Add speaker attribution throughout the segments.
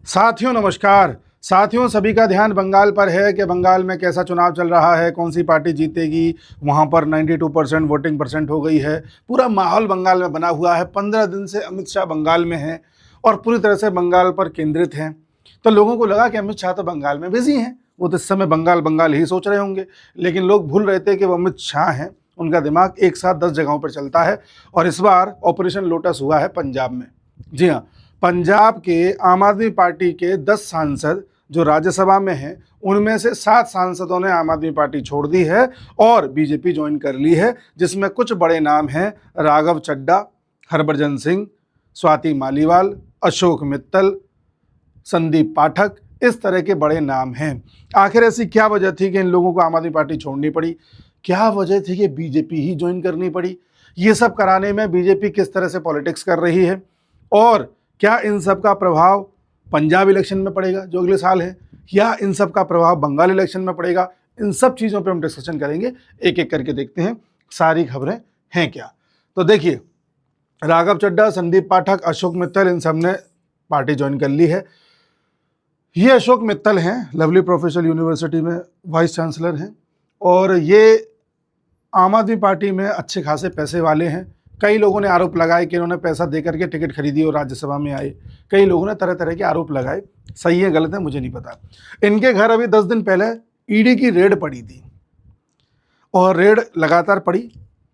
Speaker 1: साथियों नमस्कार। साथियों, सभी का ध्यान बंगाल पर है कि बंगाल में कैसा चुनाव चल रहा है, कौन सी पार्टी जीतेगी। वहाँ पर 92% वोटिंग परसेंट हो गई है। पूरा माहौल बंगाल में बना हुआ है। 15 दिन से अमित शाह बंगाल में हैं और पूरी तरह से बंगाल पर केंद्रित हैं। तो लोगों को लगा कि अमित शाह तो बंगाल में बिजी हैं, वो तो इस समय बंगाल बंगाल ही सोच रहे होंगे। लेकिन लोग भूल रहे थे कि वो अमित शाह हैं। उनका दिमाग एक साथ 10 जगहों पर चलता है। और इस बार ऑपरेशन लोटस हुआ है पंजाब में। जी हाँ, पंजाब के आम आदमी पार्टी के 10 सांसद जो राज्यसभा में हैं, उनमें से 7 सांसदों ने आम आदमी पार्टी छोड़ दी है और बीजेपी ज्वाइन कर ली है, जिसमें कुछ बड़े नाम हैं राघव चड्ढा, हरभजन सिंह, स्वाति मालीवाल, अशोक मित्तल, संदीप पाठक, इस तरह के बड़े नाम हैं। आखिर ऐसी क्या वजह थी कि इन लोगों को आम आदमी पार्टी छोड़नी पड़ी? क्या वजह थी कि बीजेपी ही ज्वाइन करनी पड़ी? ये सब कराने में बीजेपी किस तरह से पॉलिटिक्स कर रही है और क्या इन सब का प्रभाव पंजाब इलेक्शन में पड़ेगा जो अगले साल है, या इन सब का प्रभाव बंगाल इलेक्शन में पड़ेगा? इन सब चीज़ों पे हम डिस्कशन करेंगे। एक एक करके देखते हैं सारी खबरें हैं क्या। तो देखिए, राघव चड्ढा, संदीप पाठक, अशोक मित्तल, इन सब ने पार्टी ज्वाइन कर ली है। ये अशोक मित्तल हैं, लवली प्रोफेशनल यूनिवर्सिटी में वाइस चांसलर हैं और ये आम आदमी पार्टी में अच्छे खासे पैसे वाले हैं। कई लोगों ने आरोप लगाए कि इन्होंने पैसा दे करके टिकट खरीदी और राज्यसभा में आए। कई लोगों ने तरह तरह के आरोप लगाए। सही है गलत है मुझे नहीं पता। इनके घर अभी 10 दिन पहले ईडी की रेड पड़ी थी और रेड लगातार पड़ी,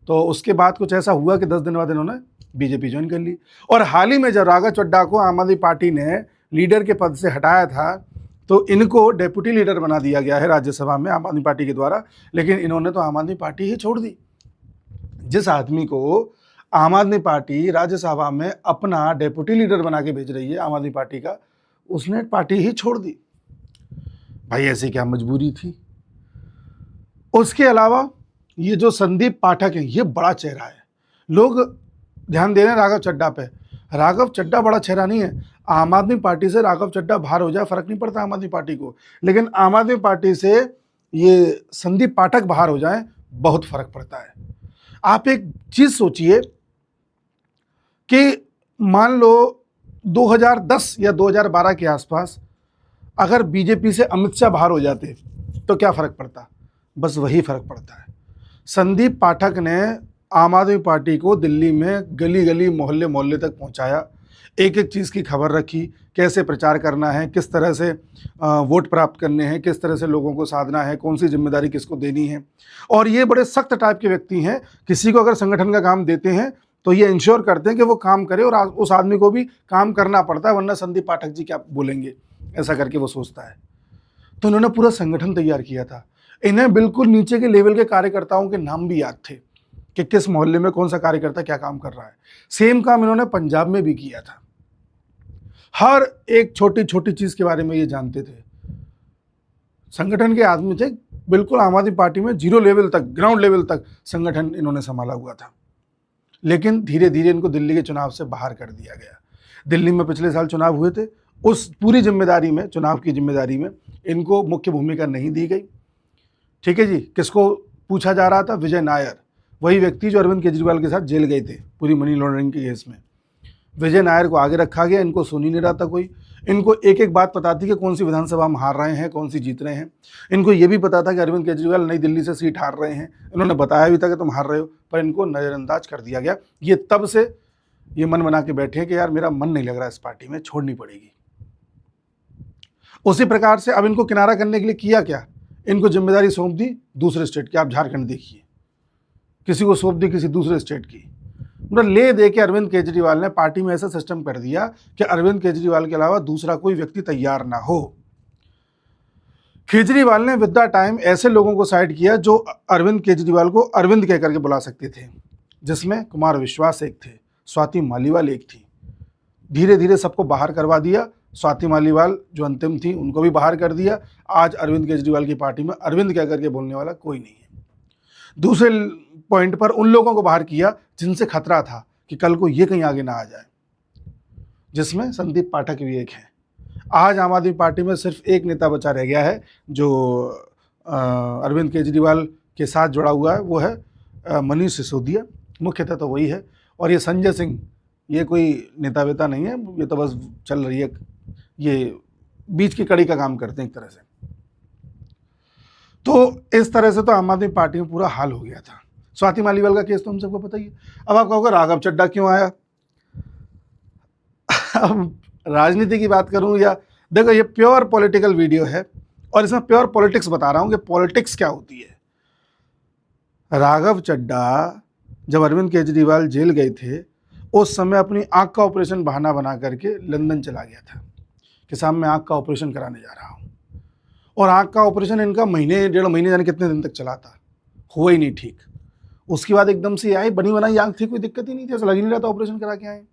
Speaker 1: तो उसके बाद कुछ ऐसा हुआ कि 10 दिन बाद इन्होंने बीजेपी ज्वाइन कर ली। और हाल ही में जब राघव चड्ढा को आम आदमी पार्टी ने लीडर के पद से हटाया था, तो इनको डेप्यूटी लीडर बना दिया गया है राज्यसभा में आम आदमी पार्टी के द्वारा। लेकिन इन्होंने तो आम आदमी पार्टी ही छोड़ दी। जिस आदमी को आम आदमी पार्टी राज्यसभा में अपना डेप्यूटी लीडर बना के भेज रही है आम आदमी पार्टी का, उसने पार्टी ही छोड़ दी। भाई ऐसी क्या मजबूरी थी? उसके अलावा ये जो संदीप पाठक है, ये बड़ा चेहरा है। लोग ध्यान दे रहे हैं राघव चड्ढा पे। राघव चड्ढा बड़ा चेहरा नहीं है। आम आदमी पार्टी से राघव चड्ढा बाहर हो जाए फर्क नहीं पड़ता आम आदमी पार्टी को, लेकिन आम आदमी पार्टी से ये संदीप पाठक बाहर हो जाए बहुत फर्क पड़ता है। आप एक चीज सोचिए कि मान लो 2010 या 2012 के आसपास अगर बीजेपी से अमित शाह बाहर हो जाते तो क्या फर्क पड़ता? बस वही फर्क पड़ता है। संदीप पाठक ने आम आदमी पार्टी को दिल्ली में गली गली मोहल्ले मोहल्ले तक पहुंचाया। एक एक चीज़ की खबर रखी, कैसे प्रचार करना है, किस तरह से वोट प्राप्त करने हैं, किस तरह से लोगों को साधना है, कौन सी जिम्मेदारी किसको देनी है। और ये बड़े सख्त टाइप के व्यक्ति हैं। किसी को अगर संगठन का काम देते हैं तो ये इंश्योर करते हैं कि वो काम करे और उस आदमी को भी काम करना पड़ता है, वरना संदीप पाठक जी क्या बोलेंगे, ऐसा करके वो सोचता है। तो उन्होंने पूरा संगठन तैयार किया था। इन्हें बिल्कुल नीचे के लेवल के कार्यकर्ताओं के नाम भी याद थे कि किस मोहल्ले में कौन सा कार्यकर्ता क्या काम कर रहा है। सेम काम इन्होंने पंजाब में भी किया था। हर एक छोटी छोटी चीज के बारे में ये जानते थे। संगठन के आदमी थे बिल्कुल। आम आदमी पार्टी में जीरो लेवल तक, ग्राउंड लेवल तक संगठन इन्होंने संभाला हुआ था। लेकिन धीरे धीरे इनको दिल्ली के चुनाव से बाहर कर दिया गया। दिल्ली में पिछले साल चुनाव हुए थे, उस पूरी जिम्मेदारी में, चुनाव की जिम्मेदारी में इनको मुख्य भूमिका नहीं दी गई। ठीक है जी। किसको पूछा जा रहा था? विजय नायर, वही व्यक्ति जो अरविंद केजरीवाल के साथ जेल गए थे पूरी मनी लॉन्ड्रिंग के केस में। विजय नायर को आगे रखा गया। इनको सुन ही नहीं रहा था कोई। इनको एक एक बात पता थी कि कौन सी विधानसभा हम हार रहे हैं, कौन सी जीत रहे हैं। इनको ये भी पता था कि अरविंद केजरीवाल नई दिल्ली से सीट हार रहे हैं। इन्होंने बताया भी था कि तुम हार रहे हो, पर इनको नज़रअंदाज कर दिया गया। ये तब से ये मन बना के बैठे हैं कि यार मेरा मन नहीं लग रहा इस पार्टी में, छोड़नी पड़ेगी। उसी प्रकार से अब इनको किनारा करने के लिए किया क्या? इनको जिम्मेदारी सौंप दी दूसरे स्टेट की। आप झारखंड देखिए, किसी को सौंप दी किसी दूसरे स्टेट की। मतलब ले दे के अरविंद केजरीवाल ने पार्टी में ऐसा सिस्टम कर दिया कि अरविंद केजरीवाल के अलावा दूसरा कोई व्यक्ति तैयार ना हो। केजरीवाल ने विद द टाइम ऐसे लोगों को साइड किया जो अरविंद केजरीवाल को अरविंद कह करके बुला सकते थे, जिसमें कुमार विश्वास एक थे, स्वाति मालीवाल एक थी। धीरे धीरे सबको बाहर करवा दिया। स्वाति मालीवाल जो अंतिम थी उनको भी बाहर कर दिया। आज अरविंद केजरीवाल की पार्टी में अरविंद कह करके बोलने वाला कोई नहीं है। दूसरे पॉइंट पर उन लोगों को बाहर किया जिनसे खतरा था कि कल को ये कहीं आगे ना आ जाए, जिसमें संदीप पाठक भी एक है। आज आम आदमी पार्टी में सिर्फ एक नेता बचा रह गया है जो अरविंद केजरीवाल के साथ जुड़ा हुआ है, वो है मनीष सिसोदिया। मुख्यतः तो वही है। और ये संजय सिंह, ये कोई नेता वेता नहीं है, ये तो बस चल रही है ये बीच की कड़ी का काम करते हैं एक तरह से। तो इस तरह से तो आम आदमी पार्टी में पूरा हाल हो गया था। स्वाति मालीवाल का केस तो हम सबको पता ही है। अब आप कहोगे राघव चड्ढा क्यों आया? अब राजनीति की बात करूं या देखो, ये प्योर पॉलिटिकल वीडियो है और इसमें प्योर पॉलिटिक्स बता रहा हूं कि पॉलिटिक्स क्या होती है। राघव चड्ढा जब अरविंद केजरीवाल जेल गए थे, उस समय अपनी आंख का ऑपरेशन बहाना बना करके लंदन चला गया था कि साहब मैं आंख का ऑपरेशन कराने जा रहा हूं। और आंख का ऑपरेशन इनका महीने 1.5 महीने जाने कितने दिन तक चला था, हुआ ही नहीं ठीक। उसके बाद एकदम से आई, बनी बनाई आंख थी, कोई दिक्कत ही नहीं थी, ऐसा लग ही नहीं रहा था ऑपरेशन करा के आए।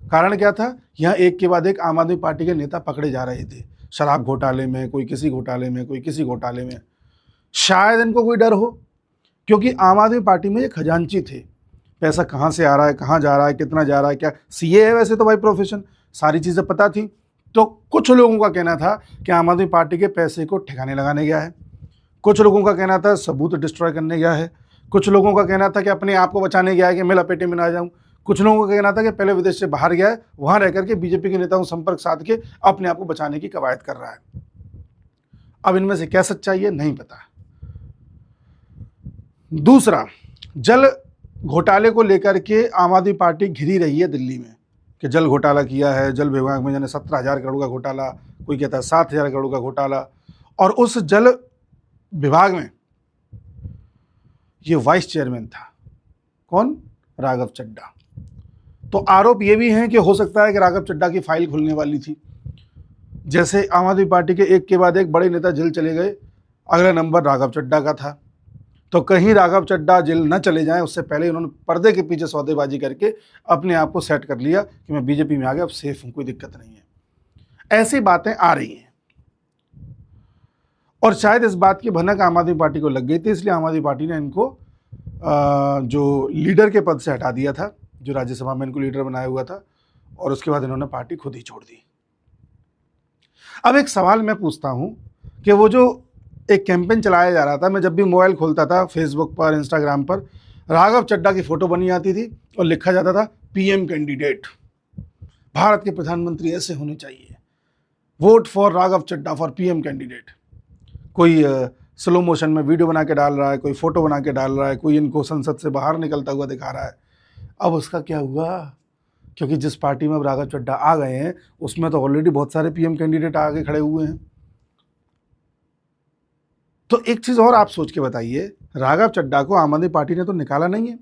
Speaker 1: कारण क्या था? यहाँ एक के बाद एक आम आदमी पार्टी के नेता पकड़े जा रहे थे, शराब घोटाले में, कोई किसी घोटाले में, कोई किसी घोटाले में। शायद इनको कोई डर हो, क्योंकि आम आदमी पार्टी में ये खजांची थे, पैसा कहाँ से आ रहा है, कहाँ जा रहा है, कितना जा रहा है, क्या सीए है वैसे तो भाई प्रोफेशन, सारी चीज़ें पता थी। तो कुछ लोगों का कहना था कि आम आदमी पार्टी के पैसे को ठिकाने लगाने गया है, कुछ लोगों का कहना था सबूत डिस्ट्रॉय करने गया है, कुछ लोगों का कहना था कि अपने आप को बचाने गया है कि मैं लपेटे में ना जाऊं, कुछ लोगों का कहना था कि पहले विदेश से बाहर गया है, वहां रह करके बीजेपी के नेताओं से संपर्क साध के अपने आप को बचाने की कवायद कर रहा है। अब इनमें से क्या सच्चाई है नहीं पता। दूसरा, जल घोटाले को लेकर के आम आदमी पार्टी घिरी रही है दिल्ली में कि जल घोटाला किया है, जल विभाग में जाने 17,000 करोड़ का घोटाला, कोई कहता है 7,000 करोड़ का घोटाला। और उस जल विभाग में ये वाइस चेयरमैन था, कौन? राघव चड्ढा। तो आरोप ये भी हैं कि हो सकता है कि राघव चड्ढा की फाइल खुलने वाली थी। जैसे आम आदमी पार्टी के एक के बाद एक बड़े नेता जेल चले गए, अगला नंबर राघव चड्ढा का था। तो कहीं राघव चड्ढा जेल न चले जाएं, उससे पहले उन्होंने पर्दे के पीछे सौदेबाजी करके अपने आप को सेट कर लिया कि मैं बीजेपी में आ गया, अब सेफ हूं, कोई दिक्कत नहीं है। ऐसी बातें आ रही हैं और शायद इस बात की भनक आम आदमी पार्टी को लग गई थी, इसलिए आम आदमी पार्टी ने इनको जो लीडर के पद से हटा दिया था, जो राज्यसभा में इनको लीडर बनाया हुआ था, और उसके बाद इन्होंने पार्टी खुद ही छोड़ दी। अब एक सवाल मैं पूछता हूं कि वो जो एक कैंपेन चलाया जा रहा था, मैं जब भी मोबाइल खोलता था फेसबुक पर, इंस्टाग्राम पर, राघव चड्ढा की फोटो बनी आती थी और लिखा जाता था पीएम कैंडिडेट, भारत के प्रधानमंत्री ऐसे होने चाहिए, vote for Raghav Chadha for PM candidate. कोई स्लो मोशन में वीडियो बना के डाल रहा है, कोई फोटो बना के डाल रहा है, कोई इनको संसद से बाहर निकलता हुआ दिखा रहा है। अब उसका क्या हुआ? क्योंकि जिस पार्टी में अब राघव चड्ढा आ गए हैं उसमें तो ऑलरेडी बहुत सारे पीएम कैंडिडेट आगे खड़े हुए हैं। तो एक चीज और आप सोच के बताइए, राघव चड्ढा को आम आदमी पार्टी ने तो निकाला नहीं है।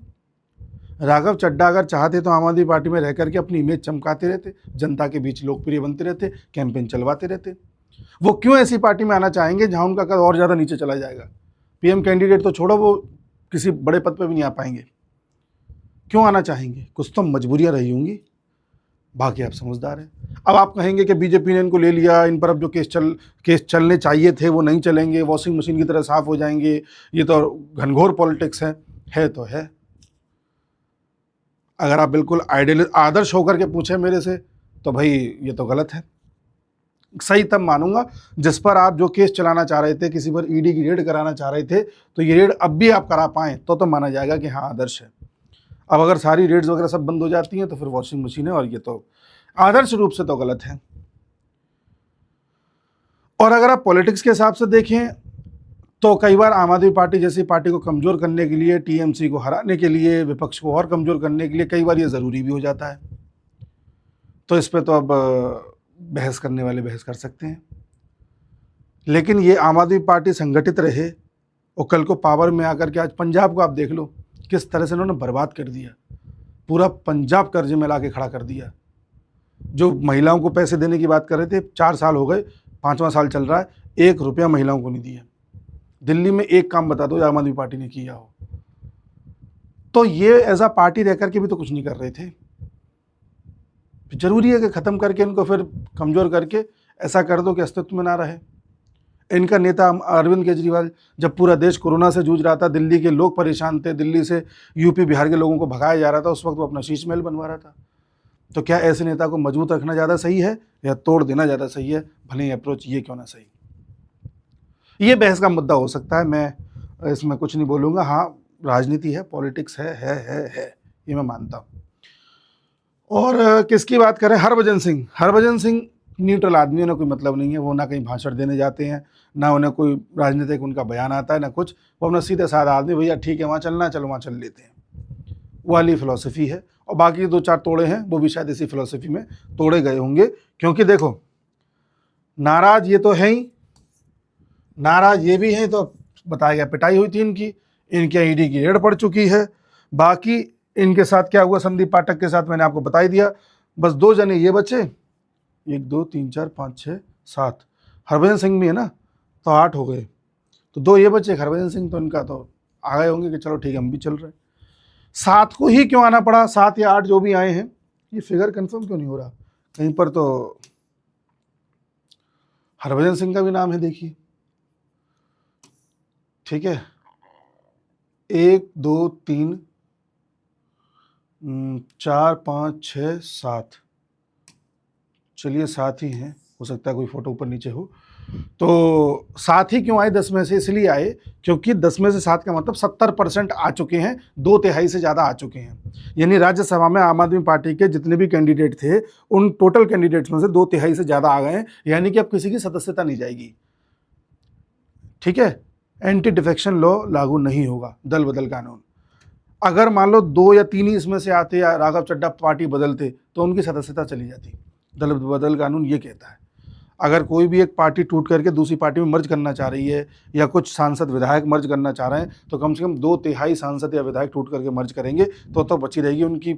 Speaker 1: राघव चड्ढा अगर चाहते तो आम आदमी पार्टी में रह करके अपनी इमेज चमकाते रहते, जनता के बीच लोकप्रिय बनते रहते, कैंपेन चलवाते रहते। वो क्यों ऐसी पार्टी में आना चाहेंगे जहां उनका कद और ज़्यादा नीचे चला जाएगा? पीएम कैंडिडेट तो छोड़ो, वो किसी बड़े पद पर भी नहीं आ पाएंगे। क्यों आना चाहेंगे? कुछ तो मजबूरियां रही होंगी, बाकी आप समझदार हैं। अब आप कहेंगे कि बीजेपी ने इनको ले लिया, इन पर अब जो केस चलने चाहिए थे वो नहीं चलेंगे, वॉशिंग मशीन की तरह साफ हो जाएंगे, ये तो घनघोर पॉलिटिक्स है तो है। अगर आप बिल्कुल आदर्श होकर के पूछे मेरे से तो भाई ये तो गलत है। सही तब मानूंगा जिस पर आप जो केस चलाना चाह रहे थे, किसी पर ईडी की रेड कराना चाह रहे थे, तो ये रेड अब भी आप करा पाएँ तो माना जाएगा कि हाँ आदर्श है। अब अगर सारी रेड्स वगैरह सब बंद हो जाती हैं तो फिर वॉशिंग मशीन है, और ये तो आदर्श रूप से तो गलत है। और अगर आप पॉलिटिक्स के हिसाब से देखें तो कई बार आम आदमी पार्टी जैसी पार्टी को कमज़ोर करने के लिए, टीएमसी को हराने के लिए, विपक्ष को और कमज़ोर करने के लिए कई बार ये ज़रूरी भी हो जाता है। तो इस पर तो अब बहस करने वाले बहस कर सकते हैं, लेकिन ये आम आदमी पार्टी संगठित रहे और कल को पावर में आकर के, आज पंजाब को आप देख लो किस तरह से उन्होंने बर्बाद कर दिया, पूरा पंजाब कर्जे में ला के खड़ा कर दिया। जो महिलाओं को पैसे देने की बात कर रहे थे, 4 साल हो गए, 5वां साल चल रहा है, 1 रुपया महिलाओं को नहीं दिया। दिल्ली में एक काम बता दो जो आम आदमी पार्टी ने किया हो। तो ये एज अ पार्टी रह करके भी तो कुछ नहीं कर रहे थे। जरूरी है कि ख़त्म करके इनको फिर कमज़ोर करके ऐसा कर दो कि अस्तित्व में ना रहे। इनका नेता अरविंद केजरीवाल, जब पूरा देश कोरोना से जूझ रहा था, दिल्ली के लोग परेशान थे, दिल्ली से यूपी बिहार के लोगों को भगाया जा रहा था, उस वक्त वो अपना शीश महल बनवा रहा था। तो क्या ऐसे नेता को मजबूत रखना ज़्यादा सही है या तोड़ देना ज़्यादा सही है? भले ही अप्रोच ये क्यों ना सही, ये बहस का मुद्दा हो सकता है, मैं इसमें कुछ नहीं बोलूँगा। हाँ, राजनीति है, पॉलिटिक्स है, ये मैं मानता हूँ। और किसकी बात करें? हरभजन सिंह न्यूट्रल आदमी, उन्हें कोई मतलब नहीं है, वो ना कहीं भाषण देने जाते हैं, ना उन्हें कोई राजनीतिक उनका बयान आता है, ना कुछ। वो अपना सीधे साधा आदमी, भैया ठीक है वहाँ चलना है, चलो वहाँ चल लेते हैं, वो वाली फिलॉसफी है। और बाकी 2-4 तोड़े हैं वो भी शायद इसी फिलॉसफी में तोड़े गए होंगे, क्योंकि देखो नाराज ये तो है ही, नाराज ये भी है, तो बताया गया पिटाई हुई थी इनकी, इनके ईडी की रेड पड़ चुकी है। बाकी इनके साथ क्या हुआ संदीप पाठक के साथ मैंने आपको बता ही दिया। बस 2 जने ये बचे, 1 2 3 4 5 6 7, हरभजन सिंह भी है ना, तो 8 हो गए। तो 2 ये बचे, हरभजन सिंह तो इनका तो आ गए होंगे कि चलो ठीक है हम भी चल रहे हैं। 7 को ही क्यों आना पड़ा, 7 या 8 जो भी आए हैं, ये फिगर कंफर्म क्यों नहीं हो रहा कहीं पर? तो हरभजन सिंह का भी नाम है, देखिए, ठीक है, 1 2 3 4 5 6 7, चलिए 7 ही हैं, हो सकता है कोई फोटो ऊपर नीचे हो। तो 7 ही क्यों आए 10 में से? इसलिए आए क्योंकि 10 में से 7 का मतलब 70% आ चुके हैं, 2/3 से ज़्यादा आ चुके हैं। यानी राज्यसभा में आम आदमी पार्टी के जितने भी कैंडिडेट थे, उन टोटल कैंडिडेट्स में से 2/3 से ज़्यादा आ गए हैं, यानी कि अब किसी की सदस्यता नहीं जाएगी, ठीक है। एंटी डिफेक्शन लॉ लागू नहीं होगा, दल बदल कानून। अगर मान लो 2 या 3 ही इसमें से आते या राघव चड्ढा पार्टी बदलते तो उनकी सदस्यता चली जाती। दल बदल कानून ये कहता है, अगर कोई भी एक पार्टी टूट करके दूसरी पार्टी में मर्ज करना चाह रही है, या कुछ सांसद विधायक मर्ज करना चाह रहे हैं, तो कम से कम 2/3 सांसद या विधायक टूट करके मर्ज करेंगे तो बची रहेगी उनकी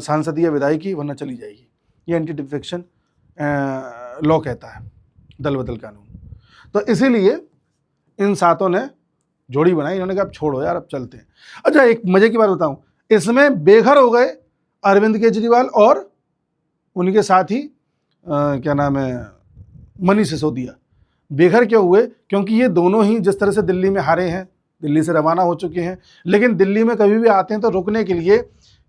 Speaker 1: सांसद या विधायकी, वरना चली जाएगी। ये एंटी डिफेक्शन लॉ कहता है, दल बदल कानून। तो इसीलिए इन 7 ने जोड़ी बनाई, इन्होंने कहा अब छोड़ो यार, अब चलते हैं। अच्छा, एक मजे की बात बताऊं, इसमें बेघर हो गए अरविंद केजरीवाल और उनके साथ ही क्या नाम है, मनीष सिसोदिया। बेघर क्यों हुए? क्योंकि ये दोनों ही जिस तरह से दिल्ली में हारे हैं, दिल्ली से रवाना हो चुके हैं, लेकिन दिल्ली में कभी भी आते हैं तो रुकने के लिए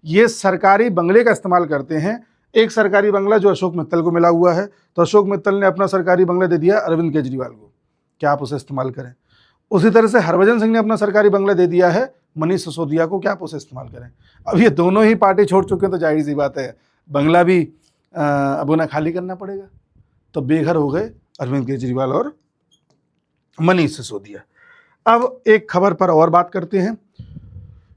Speaker 1: ये सरकारी बंगले का इस्तेमाल करते हैं। एक सरकारी बंगला जो अशोक मित्तल को मिला हुआ है, तो अशोक मित्तल ने अपना सरकारी बंगला दे दिया अरविंद केजरीवाल को, क्या आप उसे इस्तेमाल करें। उसी तरह से हरभजन सिंह ने अपना सरकारी बंगला दे दिया है मनीष सिसोदिया को, क्या आप उसे इस्तेमाल करें। अब ये दोनों ही पार्टी छोड़ चुके हैं, तो जाहिर सी बात है बंगला भी अब उन्हें खाली करना पड़ेगा। तो बेघर हो गए अरविंद केजरीवाल और मनीष सिसोदिया। अब एक खबर पर और बात करते हैं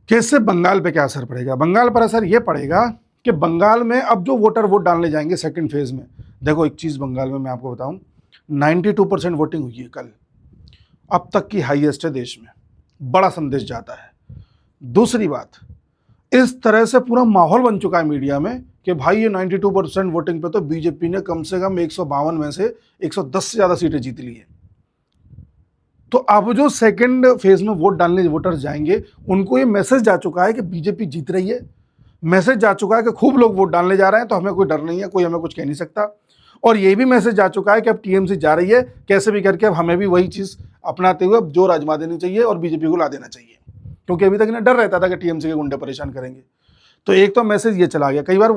Speaker 1: कि इससे बंगाल पे क्या असर पड़ेगा। बंगाल पर असर ये पड़ेगा कि बंगाल में अब जो वोटर वोट डालने जाएंगे सेकंड फेज में, देखो एक चीज़ बंगाल में मैं आपको बताऊं, 92% वोटिंग हुई है कल, अब तक की हाईएस्ट है देश में, बड़ा संदेश जाता है। दूसरी बात, इस तरह से पूरा माहौल बन चुका है मीडिया में कि भाई ये 92% वोटिंग पे तो बीजेपी ने कम से कम 152 में से 110 से ज़्यादा सीटें जीत ली है। तो अब जो सेकंड फेज में वोट डालने वोटर्स जाएंगे, उनको ये मैसेज जा चुका है कि बीजेपी जीत रही है, मैसेज जा चुका है कि खूब लोग वोट डालने जा रहे हैं, तो हमें कोई डर नहीं है, कोई हमें कुछ कह नहीं सकता। और ये भी मैसेज जा चुका है कि अब टीएमसी जा रही है, कैसे भी करके अब हमें भी वही चीज़ अपनाते हुए अब जोर आजमा देनी चाहिए और बीजेपी को ला देना चाहिए, क्योंकि अभी तक इन्हें डर रहता था कि टीएमसी के गुंडे परेशान करेंगे। तो एक तो मैसेज ये चला गया। कई बार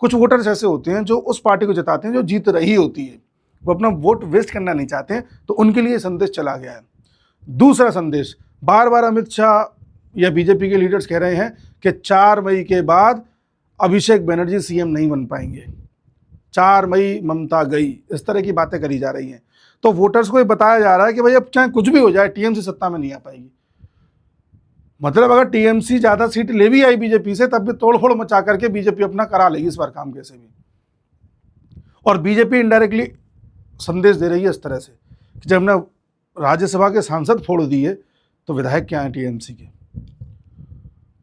Speaker 1: कुछ वोटर्स ऐसे होते हैं जो उस पार्टी को जिताते हैं जो जीत रही होती है, वो अपना वोट वेस्ट करना नहीं चाहते हैं, तो उनके लिए संदेश चला गया है। दूसरा संदेश, बार बार अमित शाह या बीजेपी के लीडर्स कह रहे हैं कि 4 मई के बाद अभिषेक बनर्जी सीएम नहीं बन पाएंगे, 4 मई ममता गई, इस तरह की बातें करी जा रही हैं। तो वोटर्स को ये बताया जा रहा है कि भाई अब चाहे कुछ भी हो जाए, टीएमसी सत्ता में नहीं आ पाएगी। मतलब अगर टीएमसी ज़्यादा सीट ले भी आई बीजेपी से, तब भी तोड़फोड़ मचा करके बीजेपी अपना करा लेगी इस बार काम कैसे भी। और बीजेपी इनडायरेक्टली संदेश दे रही है इस तरह से कि जब हमने राज्यसभा के सांसद फोड़ दिए तो विधायक क्या हैं टीएमसी के।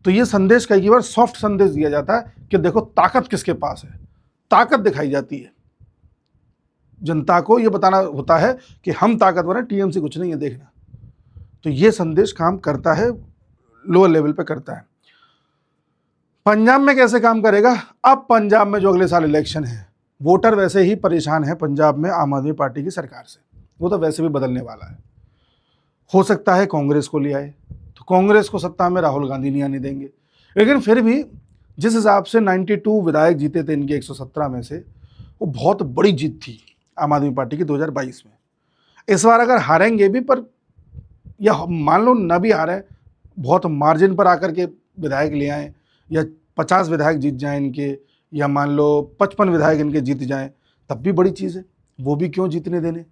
Speaker 1: तो ये संदेश कई बार सॉफ्ट संदेश दिया जाता है कि देखो ताकत किसके पास है, ताकत दिखाई जाती है। जनता को ये बताना होता है कि हम ताकतवर हैं, टीएमसी कुछ नहीं है, देखना। तो ये संदेश काम करता है, लोअर लेवल पे करता है। पंजाब में कैसे काम करेगा? अब पंजाब में जो अगले साल इलेक्शन है, वोटर वैसे ही परेशान है पंजाब में आम आदमी पार्टी की सरकार से, वो तो वैसे भी बदलने वाला है। हो सकता है कांग्रेस को ले आए, तो कांग्रेस को सत्ता में राहुल गांधी नहीं आने देंगे। लेकिन फिर भी जिस हिसाब से 92 विधायक जीते थे इनके 117 में से, वो बहुत बड़ी जीत थी आम आदमी पार्टी की 2022 में। इस बार अगर हारेंगे भी, पर या मान लो न भी हारें, बहुत मार्जिन पर आकर के विधायक ले आएँ, या 50 विधायक जीत जाएं इनके, या मान लो 55 विधायक इनके जीत जाएं, तब भी बड़ी चीज़ है, वो भी क्यों जीतने देने।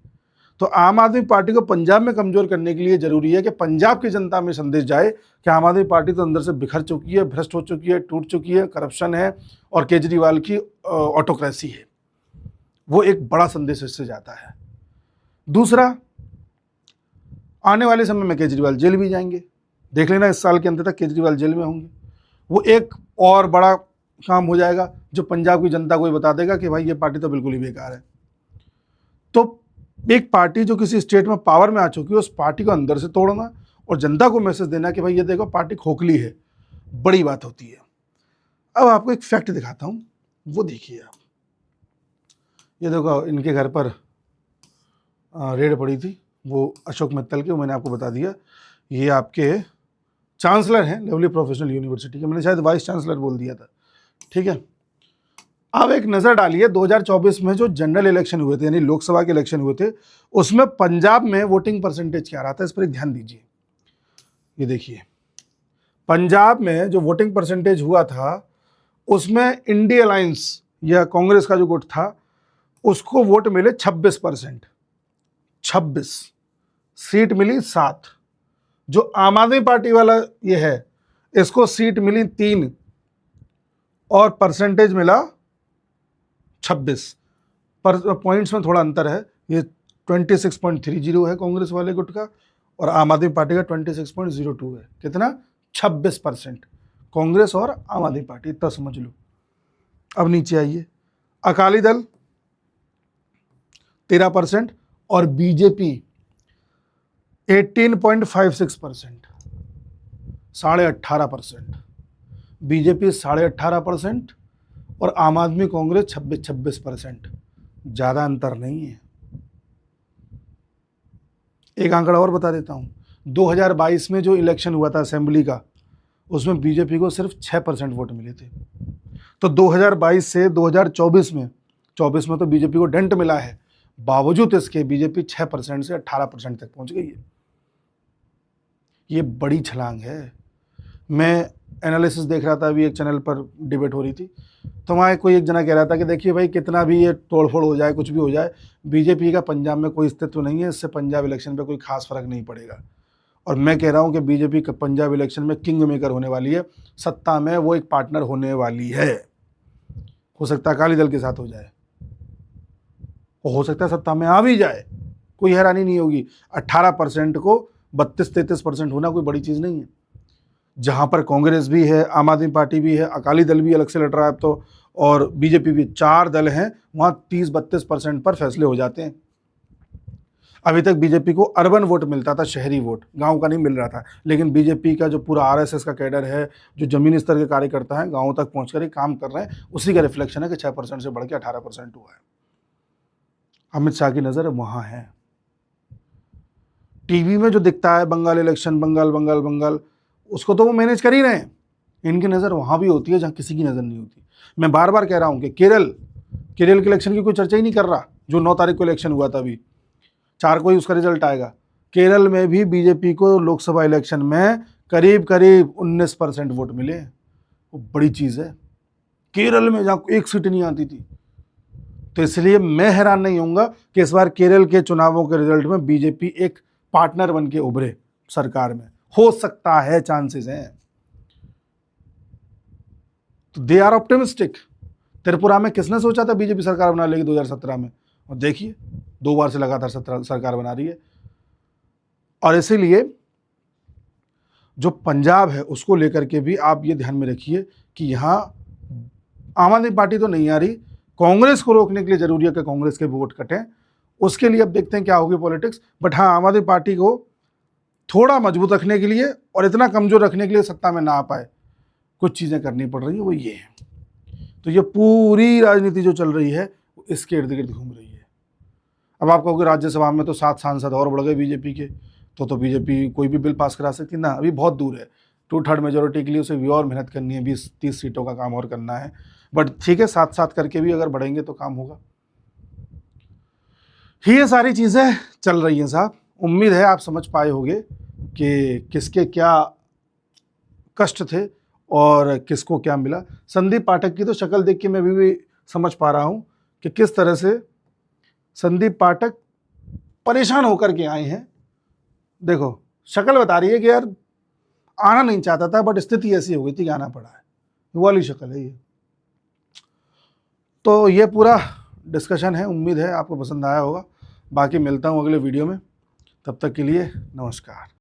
Speaker 1: तो आम आदमी पार्टी को पंजाब में कमज़ोर करने के लिए ज़रूरी है कि पंजाब की जनता में संदेश जाए कि आम आदमी पार्टी तो अंदर से बिखर चुकी है, भ्रष्ट हो चुकी है, टूट चुकी है, करप्शन है और केजरीवाल की ऑटोक्रेसी है। वो एक बड़ा संदेश इससे जाता है। दूसरा, आने वाले समय में केजरीवाल जेल भी जाएंगे, देख लेना, इस साल के अंत तक केजरीवाल जेल में होंगे। वो एक और बड़ा काम हो जाएगा जो पंजाब की जनता को ही बता देगा कि भाई ये पार्टी तो बिल्कुल ही बेकार है। तो एक पार्टी जो किसी स्टेट में पावर में आ चुकी है, उस पार्टी को अंदर से तोड़ना और जनता को मैसेज देना कि भाई ये देखो पार्टी खोखली है, बड़ी बात होती है। अब आपको एक फैक्ट दिखाता हूँ, वो देखिए आप। ये देखो, इनके घर पर रेड पड़ी थी, वो अशोक मित्तल के, मैंने आपको बता दिया। ये आपके चांसलर हैं लवली प्रोफेशनल यूनिवर्सिटी के, मैंने शायद वाइस चांसलर बोल दिया था, ठीक है। अब एक नज़र डालिए, 2024 में जो जनरल इलेक्शन हुए थे, यानी लोकसभा के इलेक्शन हुए थे, उसमें पंजाब में वोटिंग परसेंटेज क्या रहा था, इस पर एक ध्यान दीजिए। ये देखिए, पंजाब में जो वोटिंग परसेंटेज हुआ था उसमें इंडिया अलायंस या कांग्रेस का जो गुट था उसको वोट मिले 26%, 26 सीट मिली 7। जो आम आदमी पार्टी वाला ये है, इसको सीट मिली 3 और परसेंटेज मिला 26। पर पॉइंट्स में थोड़ा अंतर है, ये 26.30 है कांग्रेस वाले गुट का और आम आदमी पार्टी का 26.02 है। कितना? 26% कांग्रेस और आम आदमी पार्टी, इतना समझ लो। अब नीचे आइए, अकाली दल 13% और बीजेपी 18.56%, 18.5%। बीजेपी 18.5% और आम आदमी कांग्रेस 26%। ज़्यादा अंतर नहीं है। एक आंकड़ा और बता देता हूँ, 2022 में जो इलेक्शन हुआ था असेंबली का, उसमें बीजेपी को सिर्फ 6% वोट मिले थे। तो 2022 से 2024 में, 24 में तो बीजेपी को डेंट मिला है, बावजूद इसके बीजेपी 6% से 18% तक पहुंच गई है। ये बड़ी छलांग है। मैं एनालिसिस देख रहा था, अभी एक चैनल पर डिबेट हो रही थी, तो वहाँ कोई एक जना कह रहा था कि देखिए भाई, कितना भी ये तोड़फोड़ हो जाए, कुछ भी हो जाए, बीजेपी का पंजाब में कोई अस्तित्व नहीं है, इससे पंजाब इलेक्शन पे कोई खास फर्क नहीं पड़ेगा। और मैं कह रहा हूँ कि बीजेपी का पंजाब इलेक्शन में किंग मेकर होने वाली है, सत्ता में वो एक पार्टनर होने वाली है। हो सकता है अकाली दल के साथ हो जाए, हो सकता है सत्ता में आ भी जाए, कोई हैरानी नहीं होगी। 18% को 32-33% होना कोई बड़ी चीज़ नहीं है। जहाँ पर कांग्रेस भी है, आम आदमी पार्टी भी है, अकाली दल भी अलग से लड़ रहा है तो, और बीजेपी भी, 4 दल हैं, वहाँ 30-32% पर फैसले हो जाते हैं। अभी तक बीजेपी को अर्बन वोट मिलता था, शहरी वोट, गांव का नहीं मिल रहा था, लेकिन बीजेपी का जो पूरा आरएसएस का कैडर है, जो जमीनी स्तर के कार्यकर्ता हैं, गाँव तक पहुँच कर ही काम कर रहे हैं, उसी का रिफ्लेक्शन है कि 6% से बढ़ के 18% हुआ है। अमित शाह की नज़र वहाँ है। टीवी में जो दिखता है बंगाल इलेक्शन, बंगाल बंगाल बंगाल, उसको तो वो मैनेज कर ही रहे हैं। इनकी नज़र वहाँ भी होती है जहाँ किसी की नज़र नहीं होती। मैं बार बार कह रहा हूँ कि केरल के इलेक्शन की कोई चर्चा ही नहीं कर रहा, जो 9 तारीख को इलेक्शन हुआ था, अभी 4 को ही उसका रिजल्ट आएगा। केरल में भी बीजेपी को लोकसभा इलेक्शन में करीब 19% वोट मिले। वो बड़ी चीज़ है, केरल में जहाँ एक सीट नहीं आती थी। तो इसलिए मैं हैरान नहीं होऊंगा कि इस बार केरल के चुनावों के रिजल्ट में बीजेपी एक पार्टनर बन के उभरे सरकार में। हो सकता है, चांसेस हैं। तो दे आर ऑप्टिमिस्टिक। त्रिपुरा में किसने सोचा था बीजेपी सरकार बना लेगी 2017 में, और देखिए 2 बार से लगातार सरकार बना रही है। और इसीलिए जो पंजाब है उसको लेकर के भी आप ये ध्यान में रखिए कि यहाँ आम आदमी पार्टी तो नहीं आ रही, कांग्रेस को रोकने के लिए जरूरी है कि कांग्रेस के वोट कटें। उसके लिए अब देखते हैं क्या होगी पॉलिटिक्स। बट हाँ, आम आदमी पार्टी को थोड़ा मजबूत रखने के लिए और इतना कमज़ोर रखने के लिए सत्ता में ना आ पाए, कुछ चीज़ें करनी पड़ रही हैं, वो ये है। तो ये पूरी राजनीति जो चल रही है वो इसके इर्द गिर्द घूम रही है। अब आप कहोगे राज्यसभा में तो 7 सांसद और बढ़ गए बीजेपी के, तो बीजेपी कोई भी बिल पास करा सकती ना, अभी बहुत दूर है। 2/3 मेजोरिटी के लिए उसे भी और मेहनत करनी है, 20-30 सीटों का काम और करना है। बट ठीक है, साथ साथ करके भी अगर बढ़ेंगे तो काम होगा। ये सारी चीज़ें चल रही हैं साहब। उम्मीद है आप समझ पाए होंगे कि किसके क्या कष्ट थे और किसको क्या मिला। संदीप पाठक की तो शक्ल देख के मैं भी समझ पा रहा हूँ कि किस तरह से संदीप पाठक परेशान होकर के आए हैं। देखो शक्ल बता रही है कि यार आना नहीं चाहता था, बट स्थिति ऐसी हो गई थी कि आना पड़ा है, वो वाली शक्ल है ये। तो ये पूरा डिस्कशन है, उम्मीद है आपको पसंद आया होगा। बाकी मिलता हूँ अगले वीडियो में, तब तक के लिए नमस्कार।